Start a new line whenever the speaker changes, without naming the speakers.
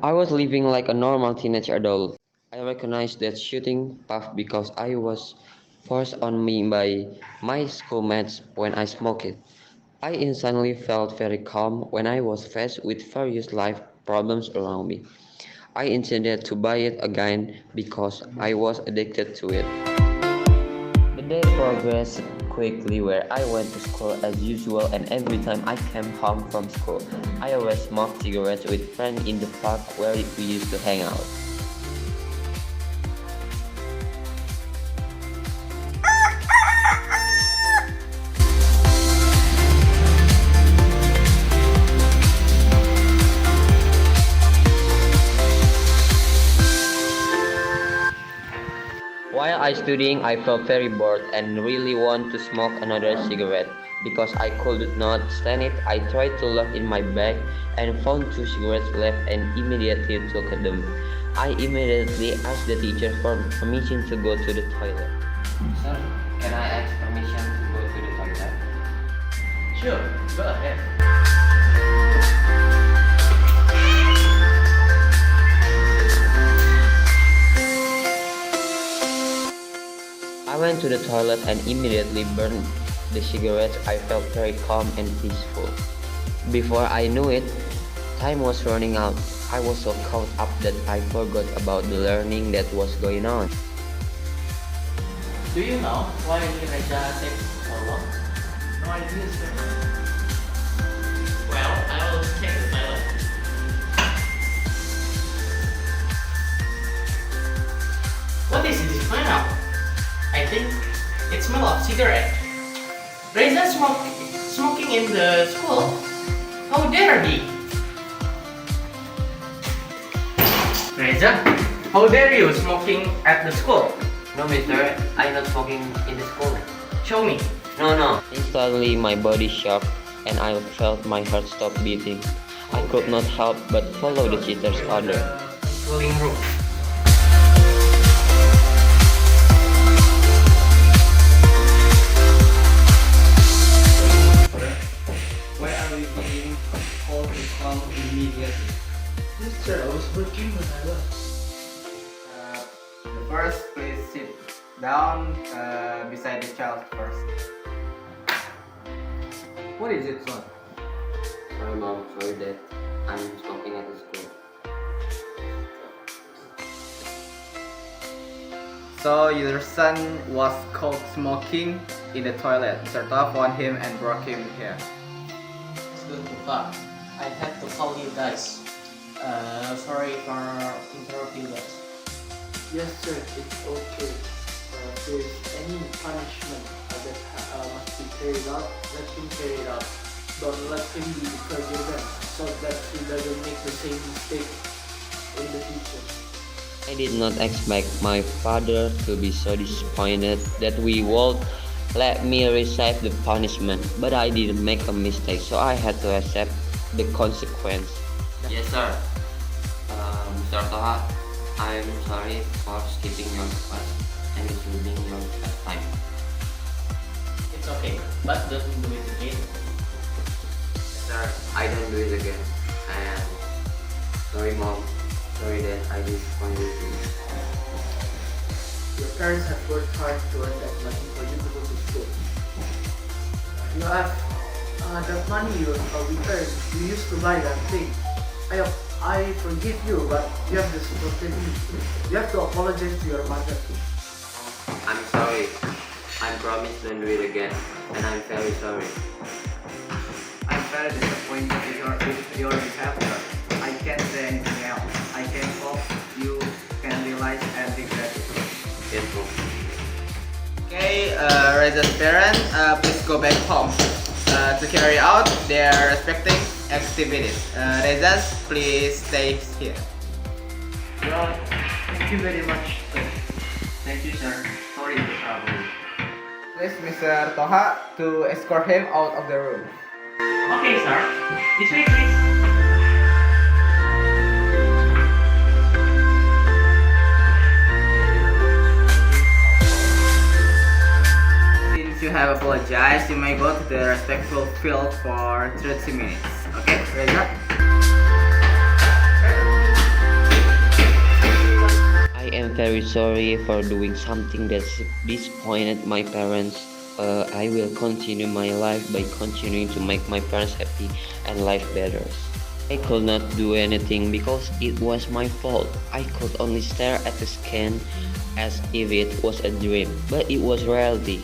I was living like a normal teenage adult. I recognized that shooting puff because I was forced on me by my schoolmates when I smoked it. I instantly felt very calm when I was faced with various life problems around me. I intended to buy it again because I was addicted to it. The day progressed quickly where I went to school as usual and every time I came home from school, I always smoked cigarettes with friends in the park where we used to hang out. While I studying, I felt very bored and really want to smoke another cigarette. Because I could not stand it, I tried to look in my bag and found two cigarettes left and immediately took them. I immediately asked the teacher for permission to go to the toilet. Sir, can I ask permission to go to the toilet?
Sure, go ahead.
I went to the toilet and immediately burned the cigarettes. I felt very calm and peaceful. Before I knew it, time was running out. I was so caught up that I forgot about the learning that was going on.
Do you know why Reza takes so long? No idea, sir. Well, I will check the toilet. What is this smell? I think it smells of cigarette. Reza smoking in the school? How dare he? Reza, how dare you smoking at the school?
No, mister, I'm not smoking in the school.
Show me.
No. Instantly, my body shocked and I felt my heart stop beating. I could not help but follow the cheater's order.
Cooling room.
Why are we being called to come immediately?
Yes, sir. I was working when I left.
First, please sit down beside the child first. What is it, son?
Sorry, mom. Sorry, dad. I'm smoking at the school.
So your son was caught smoking in the toilet. Mr. Toh found him and brought him here.
It's going too far. I have to call you guys. Sorry for interrupting you guys.
Yes, sir. It's okay. If there's any punishment that must be carried out, let him carry it out. Don't let him be forgiven so that he doesn't make the same mistake in the future.
I did not expect my father to be so disappointed that we would let me receive the punishment, but I didn't make a mistake, so I had to accept the consequence. Yes, sir. Mr. Toha, I'm sorry for skipping your class and disturbing your class time.
It's okay, but don't do it again.
Sir, I don't do it again. And sorry, mom. Sorry that I disappointed you.
Your parents have worked hard to earn that money for you to go to school. You have that money you earned. You used to buy that thing. I forgive you, but you have to protect me. You have to apologize to your mother.
I'm sorry. I promise don't do it again. And I'm very sorry.
I'm very disappointed with your behavior. I can't say anything else. I can hope you can realize and regret it.
Yes, mom.
Okay, Reza's parents, please go back home to carry out their respective activities. Reza, please stay here.
Well, thank you very much, sir.
Thank you, sir. Sorry to trouble you.
Please, Mr. Toha, to escort him out of the room.
Okay, sir. This way, please.
Since you have apologized, you may go to the respectful field for 30 minutes. Okay, Reza?
I am very sorry for doing something that disappointed my parents. I will continue my life by continuing to make my parents happy and life better. I could not do anything because it was my fault. I could only stare at the scan as if it was a dream, but it was reality.